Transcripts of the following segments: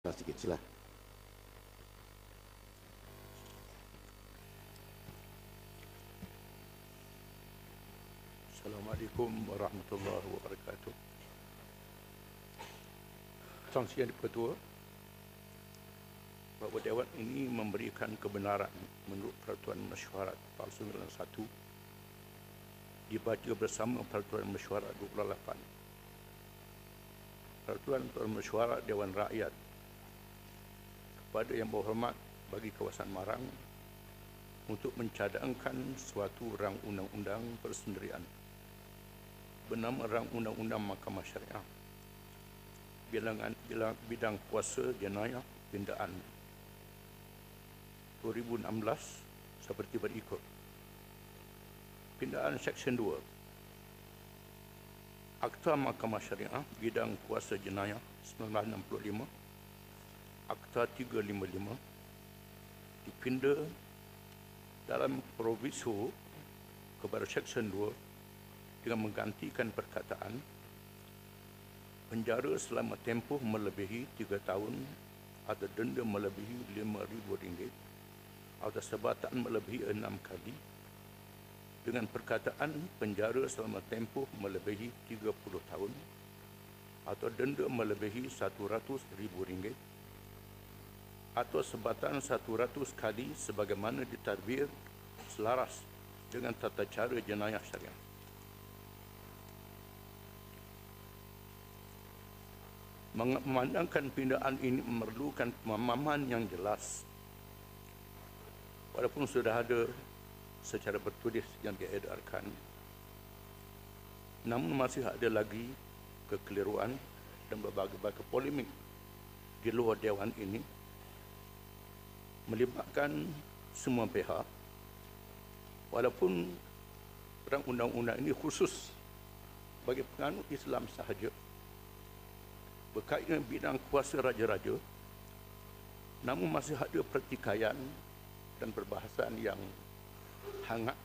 Sedikit sila. Assalamualaikum warahmatullahi wabarakatuh. Tuan Yang Ketua, bahawa Dewan ini memberikan kebenaran menurut Peraturan Mesyuarat Pasal 91 dibaca bersama Peraturan Mesyuarat 28. Peraturan Mesyuarat Dewan Rakyat kepada Yang Berhormat bagi kawasan Marang untuk mencadangkan suatu rang undang-undang persendirian bernama Rang Undang-Undang Mahkamah Syariah bidang kuasa jenayah pindaan 2016 seperti berikut. Pindaan Seksyen 2 Akta Mahkamah Syariah bidang kuasa jenayah 1965, Akta 355 dipinda dalam proviso kepada Seksyen 2 dengan menggantikan perkataan penjara selama tempoh melebihi 3 tahun atau denda melebihi RM5,000 atau sebatan melebihi 6 kali dengan perkataan penjara selama tempoh melebihi 30 tahun atau denda melebihi RM100,000 atau sebatan 100 kali sebagaimana ditadbir selaras dengan tata cara jenayah syariah. Memandangkan pindaan ini memerlukan pemahaman yang jelas, walaupun sudah ada secara bertulis yang diedarkan, namun masih ada lagi kekeliruan dan berbagai-bagai polemik di luar Dewan ini melibatkan semua pihak, walaupun Rang Undang-Undang ini khusus bagi penganut Islam sahaja berkaitan bidang kuasa raja-raja, namun masih ada pertikaian dan perbahasan yang hangat.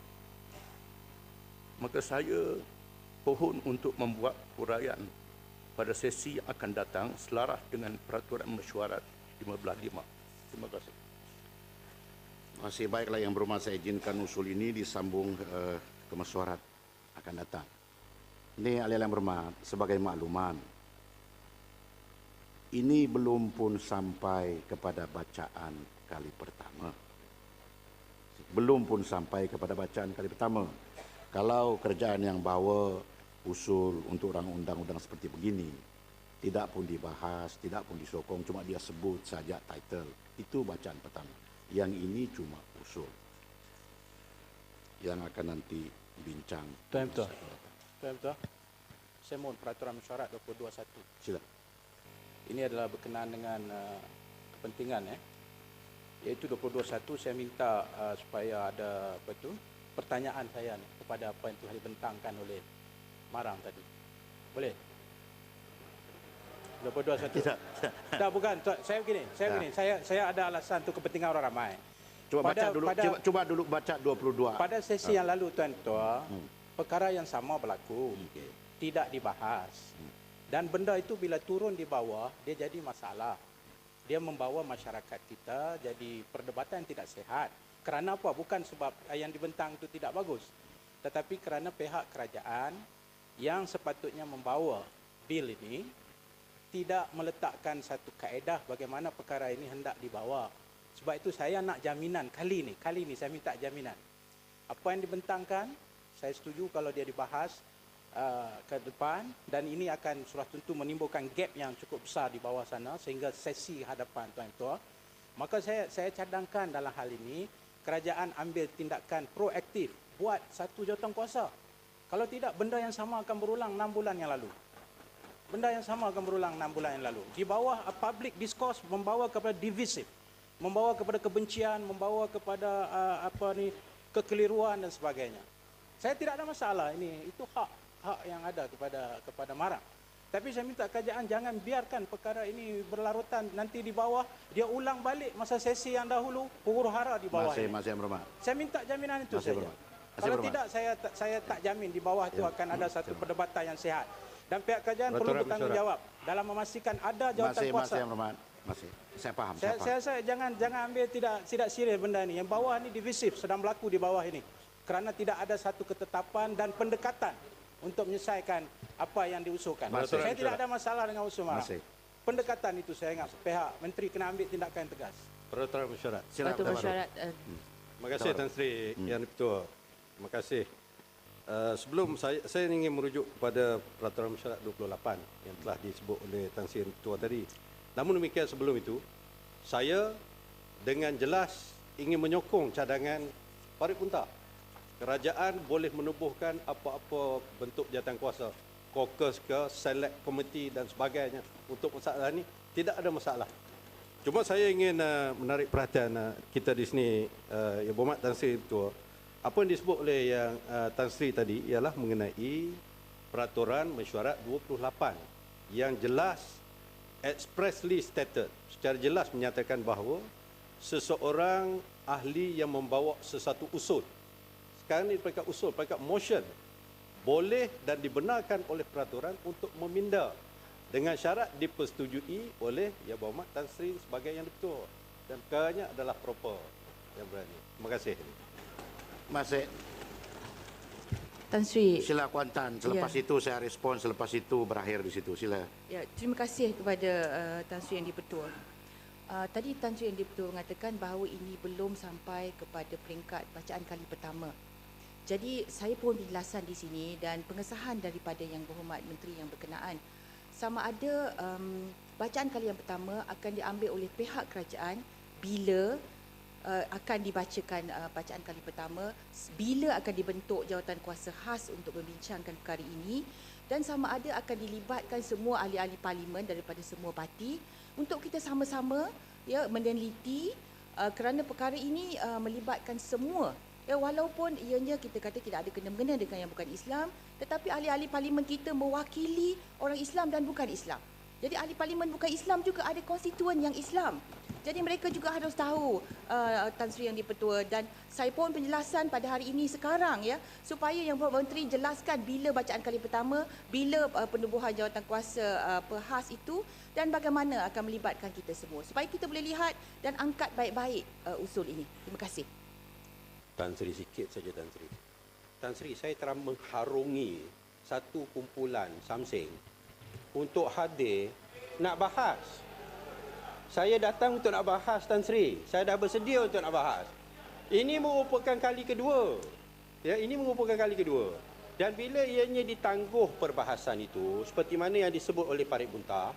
Maka saya pohon untuk membuat huraian pada sesi yang akan datang selaras dengan Peraturan Mesyuarat 15/5. Terima kasih. Masih baiklah Yang Berhormat, saya izinkan usul ini disambung ke mesyuarat akan datang. Ini ahli Yang Berhormat, sebagai makluman, ini belum pun sampai kepada bacaan kali pertama. Belum pun sampai kepada bacaan kali pertama. Kalau kerajaan yang bawa usul untuk rang undang-undang seperti begini, tidak pun dibahas, tidak pun disokong, cuma dia sebut saja title, itu bacaan pertama. Yang ini cuma usul yang akan nanti bincang. Tuan Ketua, saya mohon Peraturan Mesyuarat 2021. Silakan. Ini adalah berkenaan dengan kepentingan, iaitu 2021 saya minta supaya ada pertanyaan saya kepada apa yang telah dibentangkan oleh Marang tadi. Boleh? 2021. Tidak. Tak, bukan. Saya begini. Saya ada alasan untuk kepentingan orang ramai. Cuba dulu baca 22. Pada sesi yang lalu, Tuan Ketua, perkara yang sama berlaku. Tidak dibahas. Dan benda itu bila turun di bawah, dia jadi masalah. Dia membawa masyarakat kita jadi perdebatan yang tidak sehat. Kerana apa? Bukan sebab yang dibentang itu tidak bagus, tetapi kerana pihak kerajaan yang sepatutnya membawa bil ini tidak meletakkan satu kaedah bagaimana perkara ini hendak dibawa. Sebab itu saya nak jaminan kali ini saya minta jaminan. Apa yang dibentangkan, saya setuju kalau dia dibahas ke depan, dan ini akan sudah tentu menimbulkan gap yang cukup besar di bawah sana sehingga sesi hadapan Tuan Ketua. Maka saya cadangkan dalam hal ini kerajaan ambil tindakan proaktif, buat satu jawatankuasa. Kalau tidak, benda yang sama akan berulang 6 bulan yang lalu. Di bawah public discourse membawa kepada divisive, membawa kepada kebencian, membawa kepada kekeliruan dan sebagainya. Saya tidak ada masalah, itu hak yang ada kepada Marang. Tapi saya minta kerajaan jangan biarkan perkara ini berlarutan, nanti di bawah dia ulang balik masa sesi yang dahulu, huru-hara di bawah. Masih Yang Berhormat. Saya minta jaminan itu saja. Kalau tidak, saya tak jamin di bawah itu akan ada satu perdebatan yang sihat. Dan pihak kerajaan perlu bertanggungjawab dalam memastikan ada jawatan kuasa. Masih. Saya paham. Saya rasa jangan ambil tidak serius benda ini. Yang bawah ini divisif, sedang berlaku di bawah ini. Kerana tidak ada satu ketetapan dan pendekatan untuk menyelesaikan apa yang diusulkan. Saya tidak ada masalah dengan usul mahal. Pendekatan itu saya ingat pihak menteri kena ambil tindakan yang tegas. Peraturan mesyuarat. Peraturan mesyuarat. Terima kasih Tan Sri Yang Dipertua. Terima kasih. Sebelum saya ingin merujuk kepada Peraturan Mesyuarat 28 yang telah disebut oleh Tan Sri Yang Dipertua tadi. Namun demikian sebelum itu, saya dengan jelas ingin menyokong cadangan Parit Buntar. Kerajaan boleh menubuhkan apa-apa bentuk jawatankuasa, caucus ke, select committee dan sebagainya untuk masalah ini, tidak ada masalah. Cuma saya ingin menarik perhatian kita di sini, Yang Berhormat Tan Sri Ketua. Apa yang disebut oleh yang Tan Sri tadi ialah mengenai Peraturan Mesyuarat 28 yang jelas expressly stated, secara jelas menyatakan bahawa seseorang ahli yang membawa sesuatu usul, sekarang ini peringkat usul, peringkat motion, boleh dan dibenarkan oleh peraturan untuk meminda dengan syarat dipersetujui oleh Yang Berhormat Tan Sri sebagai Yang Dipertua, dan perkaranya adalah proper yang berani. Terima kasih. Masih. Tan Sri. Sila Kuantan. Selepas itu saya respon, selepas itu berakhir di situ. Sila. Ya, terima kasih kepada Tan Sri Yang Dipertua. Tadi Tan Sri Yang Dipertua mengatakan bahawa ini belum sampai kepada peringkat bacaan kali pertama. Jadi saya pun penjelasan di sini dan pengesahan daripada Yang Berhormat Menteri yang berkenaan. Sama ada bacaan kali yang pertama akan diambil oleh pihak kerajaan bila akan dibacakan bacaan kali pertama, bila akan dibentuk jawatankuasa khas untuk membincangkan perkara ini, dan sama ada akan dilibatkan semua ahli-ahli parlimen daripada semua parti untuk kita sama-sama ya meneliti kerana perkara ini melibatkan semua. Ya, walaupun ianya kita kata tidak ada kena-mengena dengan yang bukan Islam, tetapi ahli-ahli parlimen kita mewakili orang Islam dan bukan Islam. Jadi ahli parlimen bukan Islam juga ada konstituen yang Islam. Jadi mereka juga harus tahu Tan Sri Yang Dipertua, dan saya pun penjelasan pada hari ini sekarang ya supaya Yang Berhormat Menteri jelaskan bila bacaan kali pertama, bila penubuhan jawatankuasa khas itu dan bagaimana akan melibatkan kita semua supaya kita boleh lihat dan angkat baik-baik usul ini. Terima kasih. Tan Sri, sikit saja Tan Sri. Tan Sri, saya telah mengharungi satu kumpulan Samseng untuk hadir nak bahas. Saya datang untuk nak bahas, Tan Sri. Saya dah bersedia untuk nak bahas. Ini merupakan kali kedua. Ya, ini merupakan kali kedua. Dan bila ianya ditangguh perbahasan itu, seperti mana yang disebut oleh Parit Buntar,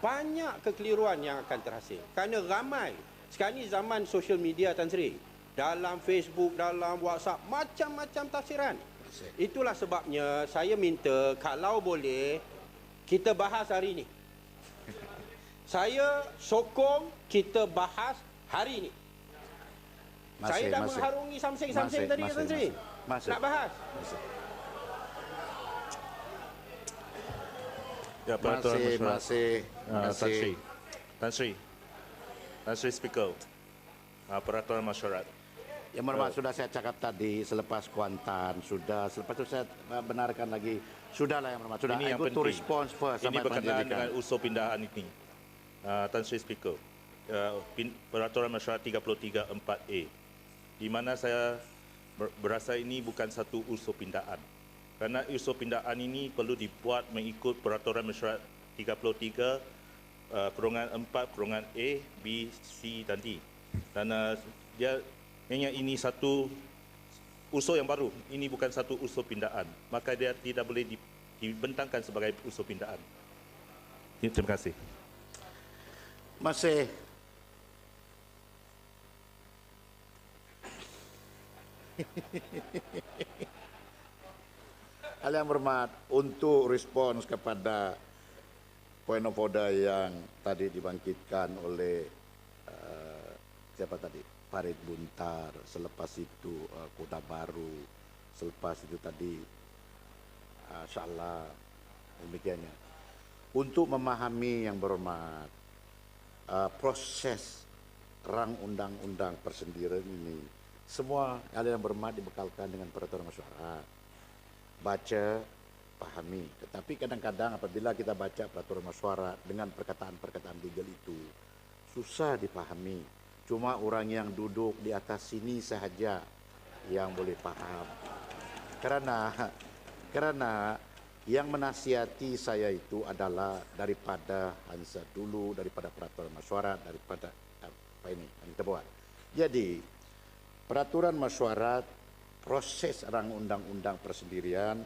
banyak kekeliruan yang akan terhasil. Kerana ramai. Sekarang ni zaman social media, Tan Sri. Dalam Facebook, dalam WhatsApp, macam-macam tafsiran. Itulah sebabnya saya minta kalau boleh kita bahas hari ini. Saya sokong kita bahas hari ini. Saya dah mengharungi Samseng tadi, Tan Sri. Nak bahas? Ya, Peraturan Mesyuarat. Tan Sri Speaker. Peraturan Mesyuarat. Yang Berhormat sudah saya cakap tadi selepas Kuantan, sudah selepas itu saya benarkan lagi. Sudahlah Yang Berhormat, sudah. Ini yang penting. Response first. Ini berkenaan dengan usul pindahan ini. Tan Sri Speaker, Peraturan Mesyuarat 33(4)A, di mana saya berasa ini bukan satu usul pindahan. Kerana usul pindahan ini perlu dibuat mengikut Peraturan Mesyuarat 33(4)A, B, C dan D. Dan dia ini satu usul yang baru. Ini bukan satu usul pindahan. Maka dia tidak boleh dibentangkan sebagai usul pindahan. Terima kasih. Masih. Yang Berhormat, untuk respons kepada point of order yang tadi dibangkitkan oleh siapa tadi? Parit Buntar, selepas itu Kota Baru, selepas itu tadi insyaAllah demikiannya. Untuk memahami Yang Berhormat, proses rang undang-undang persendirian ini, semua Yang Berhormat dibekalkan dengan Peraturan Mesyuarat. Baca, pahami. Tetapi kadang-kadang apabila kita baca Peraturan Mesyuarat dengan perkataan-perkataan legal itu, susah dipahami. Cuma orang yang duduk di atas sini sahaja yang boleh paham. Karena yang menasihati saya itu adalah daripada Hansa dulu, daripada peraturan mesyuarat, daripada apa ini yang kita buat. Jadi peraturan mesyuarat, proses rang undang-undang persendirian,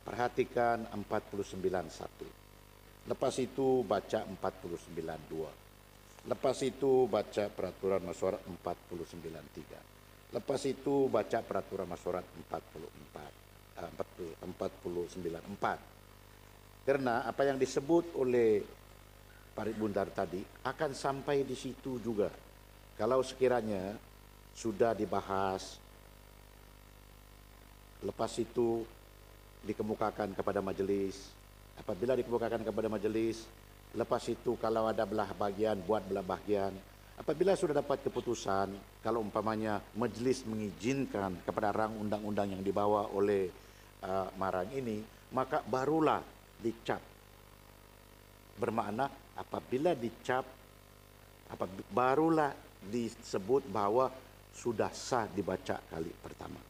perhatikan 49.1. Lepas itu baca 49.2. Lepas itu baca peraturan mesyuarat 49.3. Lepas itu baca peraturan mesyuarat 49.4. Karena apa yang disebut oleh Parit Bundar tadi akan sampai di situ juga. Kalau sekiranya sudah dibahas, lepas itu dikemukakan kepada majelis. Apabila dikemukakan kepada majelis, lepas itu kalau ada belah bagian, buat belah bagian. Apabila sudah dapat keputusan, kalau umpamanya majelis mengizinkan kepada rang undang-undang yang dibawa oleh Marang ini, maka barulah dicap. Bermakna apabila dicap, barulah disebut bahwa sudah sah dibaca kali pertama.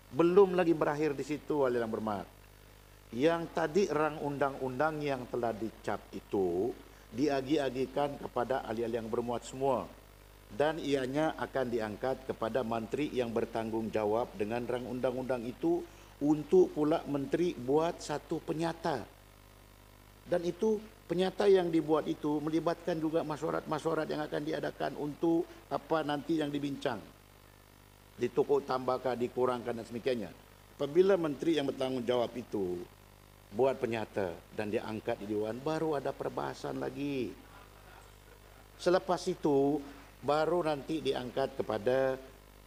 Belum lagi berakhir di situ, wali yang berhormat. Yang tadi rang undang-undang yang telah dicap itu diagi-agikan kepada ahli-ahli yang bermuat semua, dan ianya akan diangkat kepada menteri yang bertanggung jawab dengan rang undang-undang itu, untuk pula menteri buat satu penyata. Dan itu penyata yang dibuat itu melibatkan juga masyarakat yang akan diadakan untuk apa nanti yang dibincang, ditokok tambahkah, dikurangkan dan semikanya. Apabila menteri yang bertanggung jawab itu buat penyata dan diangkat di Dewan, baru ada perbahasan lagi. Selepas itu baru nanti diangkat kepada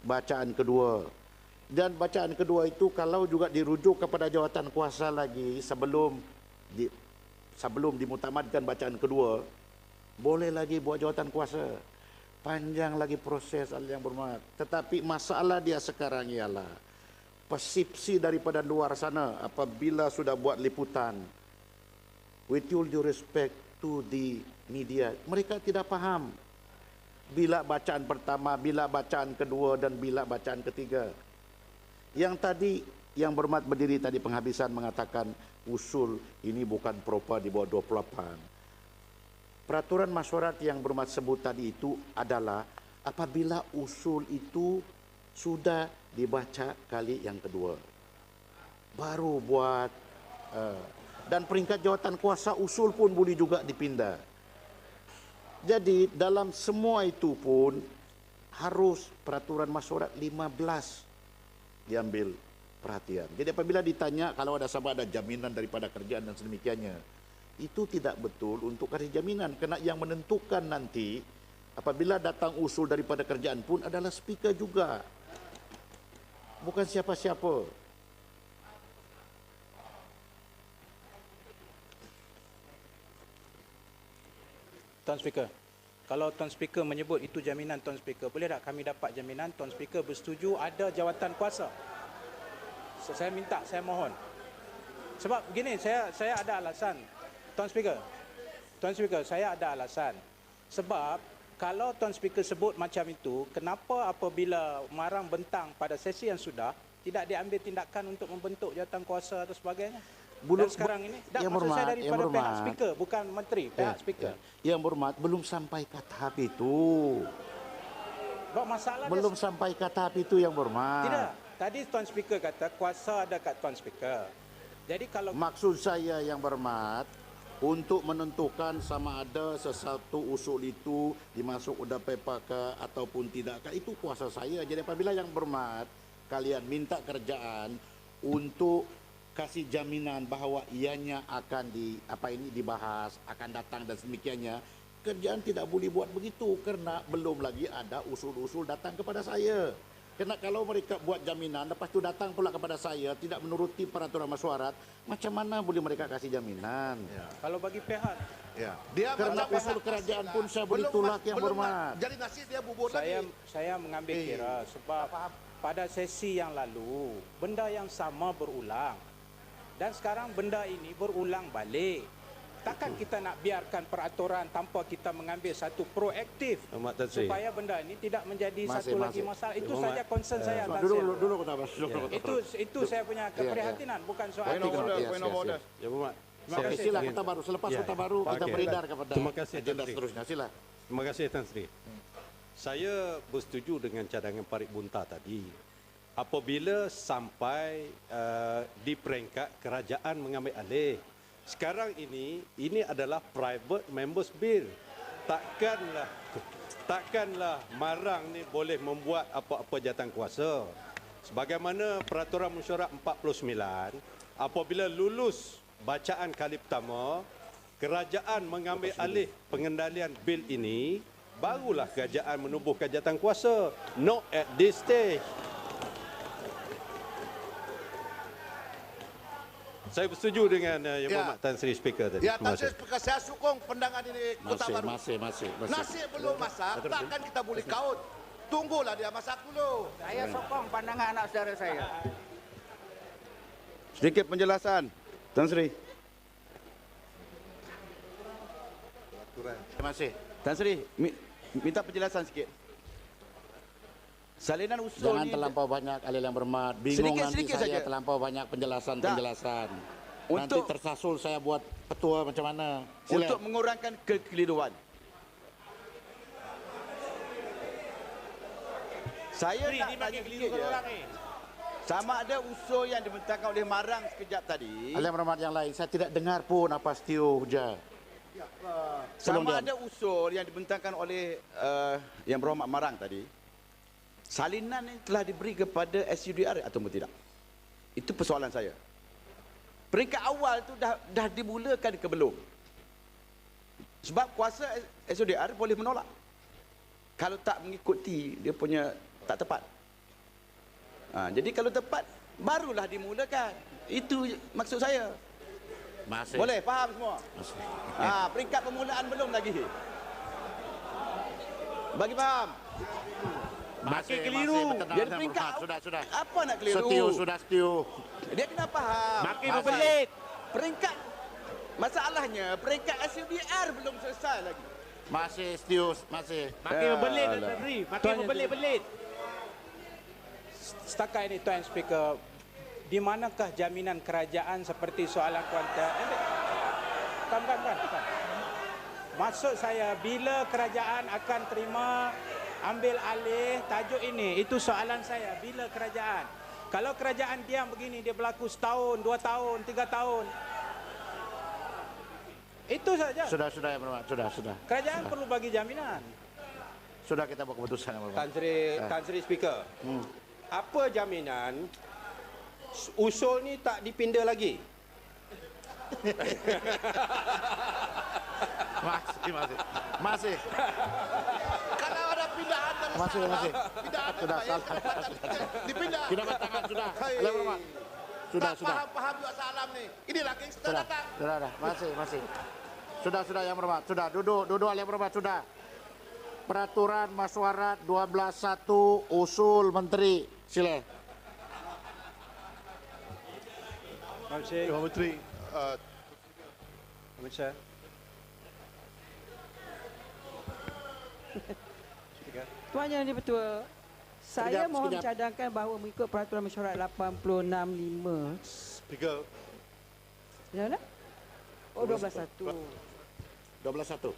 bacaan kedua. Dan bacaan kedua itu kalau juga dirujuk kepada jawatan kuasa lagi sebelum dimutamadkan bacaan kedua, boleh lagi buat jawatan kuasa. Panjang lagi proses yang berhormat. Tetapi masalah dia sekarang ialah persepsi daripada luar sana apabila sudah buat liputan, with all due respect to the media, mereka tidak faham bila bacaan pertama, bila bacaan kedua dan bila bacaan ketiga. Yang tadi yang berhormat berdiri tadi penghabisan mengatakan usul ini bukan propa di bawah 28. Peraturan mesyuarat yang berhormat sebut tadi itu adalah apabila usul itu sudah dibaca kali yang kedua, baru buat dan peringkat jawatan kuasa usul pun boleh juga dipindah. Jadi dalam semua itu pun harus peraturan mesyuarat 15 diambil perhatian. Jadi apabila ditanya kalau ada sama ada jaminan daripada kerjaan dan sedemikiannya, itu tidak betul untuk kasih jaminan. Kerana yang menentukan nanti apabila datang usul daripada kerjaan pun adalah speaker juga, bukan siapa-siapa. Tuan Speaker, kalau Tuan Speaker menyebut itu jaminan Tuan Speaker, boleh tak kami dapat jaminan Tuan Speaker bersetuju ada jawatan kuasa? Saya minta, saya mohon. Sebab begini, saya ada alasan. Tuan Speaker, saya ada alasan. Sebab kalau Tuan Speaker sebut macam itu, kenapa apabila Marang bentang pada sesi yang sudah, tidak diambil tindakan untuk membentuk jawatan kuasa atau sebagainya? Dan sekarang ini, maksud saya daripada pihak Speaker, bukan menteri, pihak Speaker. Yang berhormat, belum sampai ke tahap itu. Belum sampai ke tahap itu yang berhormat. Tidak. Tadi Tuan Speaker kata kuasa ada kat Tuan Speaker. Jadi kalau maksud saya yang berhormat, untuk menentukan sama ada sesuatu usul itu dimasuk udah PPK ataupun tidak, itu kuasa saya. Jadi apabila yang berhormat kalian minta kerjaan untuk kasih jaminan bahawa ianya akan dibahas, akan datang dan sedemikiannya, kerjaan tidak boleh buat begitu kerana belum lagi ada usul-usul datang kepada saya. Kerana kalau mereka buat jaminan, lepas itu datang pula kepada saya, tidak menuruti peraturan mesyuarat, macam mana boleh mereka kasih jaminan? Ya. Kalau bagi pihak, ya. Dia kerana usul kerajaan pun saya boleh tolak yang berhormat. Jadi nasib dia bubur lagi. Saya mengambil kira sebab pada sesi yang lalu, benda yang sama berulang. Dan sekarang benda ini berulang balik. Takkan kita nak biarkan peraturan tanpa kita mengambil satu proaktif Ahmad Tan Sri. supaya benda ini tidak menjadi Masih, satu lagi masih. masalah. Itu Ahmad, saja concern saya, Tan Dulu, Sri. dulu kita bahas. Itu saya punya keprihatinan, bukan soal Point of itu. order, point of order. Ya, Ahmad. Terima kasih. Sila kota baru. Selepas Ya, kota baru kita okey. beredar kepada Terima kasih, Tan agenda Sri. seterusnya. Sila. Terima kasih Tan Sri. Saya bersetuju dengan cadangan Parik Bunta tadi. Apabila sampai di peringkat kerajaan mengambil alih. Sekarang ini adalah private members bill. Takkanlah marang ni boleh membuat apa-apa jawatan kuasa. Sebagaimana peraturan mesyuarat 49, apabila lulus bacaan kali pertama, kerajaan mengambil alih pengendalian bil ini, barulah kerajaan menubuhkan jawatan kuasa. Not at this stage. Saya bersetuju dengan Yang Berhormat Tan Sri Speaker tadi. Ya, Terima Tan Sri kasih. Speaker, saya sokong pandangan ini Kota Baru. Masih. Nasi belum masak, takkan kita boleh kaut. Tunggulah dia masak dulu. Saya sokong pandangan anak saudara saya. Sedikit penjelasan, Tan Sri. Terima kasih. Tan Sri, minta penjelasan sikit. Salinan usul Jangan ni terlampau banyak alil yang bermat. Bingung nanti Sedikit saya saja. terlampau banyak penjelasan. Nanti Untuk- tersasul saya buat ketua macam mana. Sila. untuk mengurangkan kekeliruan. Saya nak tanya sikit je. Sama ada usul yang dibentangkan oleh Marang sekejap tadi. Alil yang bermat yang lain. Saya tidak dengar pun apa Setio je. Sama ada usul yang dibentangkan oleh Yang Berhormat Marang tadi. Salinan ini telah diberi kepada SUDR atau tidak? Itu persoalan saya. Peringkat awal tu dah dimulakan ke belum? Sebab kuasa SUDR boleh menolak. Kalau tak mengikuti dia punya tak tepat. Jadi kalau tepat barulah dimulakan. Itu maksud saya. Masih. Boleh faham semua? Peringkat permulaan belum lagi. Bagi faham? Masih keliru. bertentangan Dia dengan peringkat bermat. Sudah. Apa nak keliru? Setio. Dia kena faham. Makin berbelit. Peringkat masalahnya peringkat SUDR belum selesai lagi. Masih Setio. Masih. Makin berbelit, Tan Sri. Makin berbelit-belit. Setakat ini, Tuan Speaker, di manakah jaminan kerajaan seperti soalan kuantum? Kan. Maksud saya, bila kerajaan akan terima ambil alih tajuk ini, itu soalan saya. Bila kerajaan? Kalau kerajaan diam begini, dia berlaku setahun, 2 tahun, 3 tahun. Itu saja. Sudah yang bermat. Sudah. Kerajaan perlu bagi jaminan. Sudah kita buat keputusan yang bermat. Tan Sri Speaker. Apa jaminan usul ni tak dipinda lagi? Masih. Kalau ada pindahan dari Masih. pindahan Sudah, yang salah. dipindah. Tidak bertangan, sudah. Hai. Alil yang bermat. Sudah. Paham juga salam nih. Ini lagi yang Sudah. datang. Masih. Sudah yang bermat. Sudah, duduk alil yang bermat. Sudah. Peraturan Mesyuarat 12.1 usul menteri. Sila. Pak Menteri, Tuan Yang Dipertua, saya mohon sekejap. cadangkan bahawa mengikut peraturan mesyuarat 86.5. Speaker. Di mana? Oh, 12.1. 12.1.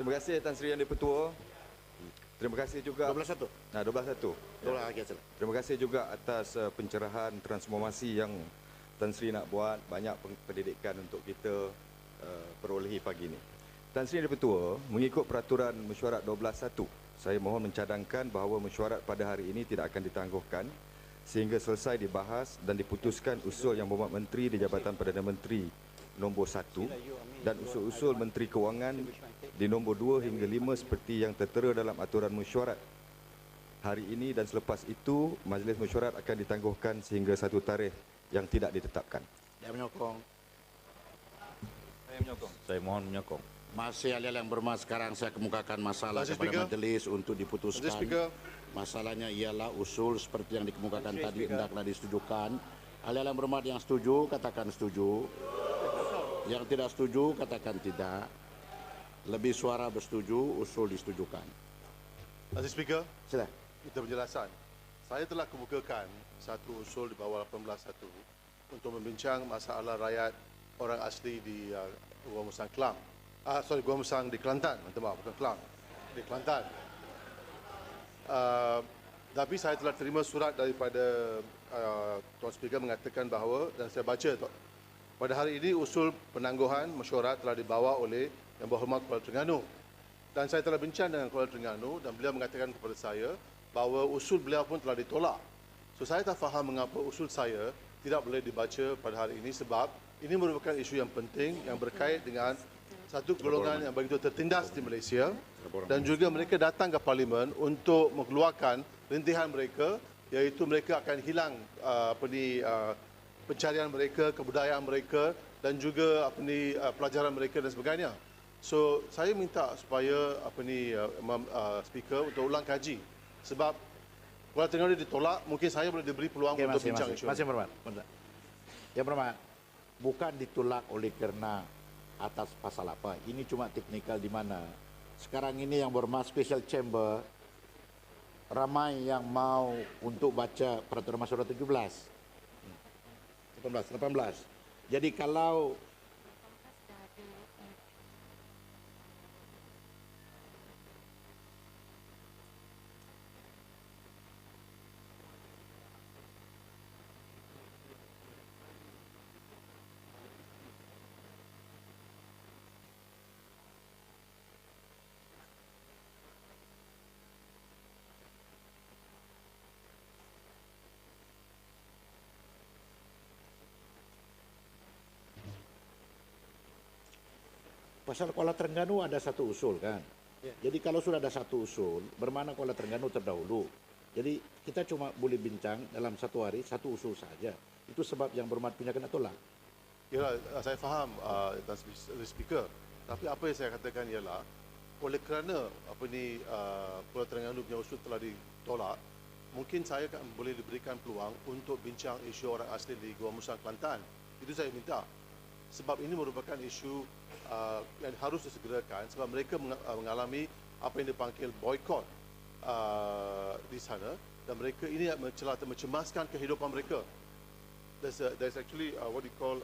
Terima kasih Tan Sri Yang Dipertua. Terima kasih juga 12.1. 12.1. Terima kasih juga atas pencerahan transformasi yang Tan Sri nak buat, banyak pendidikan untuk kita perolehi pagi ini. Tan Sri Yang Dipertua, mengikut peraturan mesyuarat 12.1, saya mohon mencadangkan bahawa mesyuarat pada hari ini tidak akan ditangguhkan sehingga selesai dibahas dan diputuskan usul Yang Berhormat Menteri di Jabatan Perdana Menteri nombor 1 dan usul-usul Menteri Kewangan di nombor 2 hingga 5 seperti yang tertera dalam aturan mesyuarat. Hari ini dan selepas itu, majlis mesyuarat akan ditangguhkan sehingga satu tarikh yang tidak ditetapkan. Dia menyokong. Saya mohon menyokong. Masih alil yang bermat. Sekarang saya kemukakan masalah Masih, kepada Speaker. majelis untuk diputuskan. Masih, Speaker. Masalahnya ialah usul seperti yang dikemukakan tadi hendaklah disetujukan. Alil yang bermat yang setuju, katakan setuju. Yang tidak setuju katakan tidak. Lebih suara bersetuju, usul disetujukan. Aziz Speaker, Sila. minta penjelasan. Saya telah kemukakan satu usul di bawah 18.1 untuk membincang masalah rakyat orang asli di Gua Musang Kelang. Gua Musang di Kelantan. Minta maaf, bukan Kelang. Di Kelantan. Tapi saya telah terima surat daripada Tuan Speaker mengatakan bahawa, dan saya baca pada hari ini usul penangguhan mesyuarat telah dibawa oleh Yang Berhormat Kuala Terengganu. Dan saya telah bincang dengan Kuala Terengganu dan beliau mengatakan kepada saya bahawa usul beliau pun telah ditolak. So saya tak faham mengapa usul saya tidak boleh dibaca pada hari ini sebab ini merupakan isu yang penting yang berkait dengan satu golongan yang begitu tertindas di Malaysia dan juga mereka datang ke parlimen untuk mengeluarkan rintihan mereka iaitu mereka akan hilang pencarian mereka, kebudayaan mereka dan juga pelajaran mereka dan sebagainya. So saya minta supaya Speaker untuk ulang kaji sebab Kuala Terengganu ditolak, mungkin saya boleh diberi peluang untuk bincang isu. Masih berhormat. Yang berhormat, bukan ditolak oleh kerana atas pasal apa. Ini cuma teknikal di mana sekarang ini Yang Berhormat Special Chamber ramai yang mau untuk baca peraturan masyarakat 18. Jadi kalau pasal Kuala Terengganu ada satu usul kan. Jadi kalau sudah ada satu usul, bermakna Kuala Terengganu terdahulu. Jadi kita cuma boleh bincang dalam satu hari satu usul saja. Itu sebab Yang Berhormat punya kena tolak. Ya, saya faham Tuan Speaker. Tapi apa yang saya katakan ialah oleh kerana Kuala Terengganu punya usul telah ditolak, mungkin saya akan boleh diberikan peluang untuk bincang isu orang asli di Gua Musang Kelantan. Itu saya minta. Sebab ini merupakan isu yang harus disegerakan sebab mereka mengalami apa yang dipanggil boykot di sana dan mereka ini mencemaskan kehidupan mereka. There's actually what you call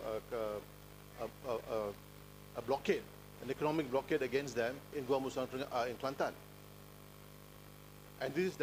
a blockade, an economic blockade against them in Gua Musang in Kelantan. And this is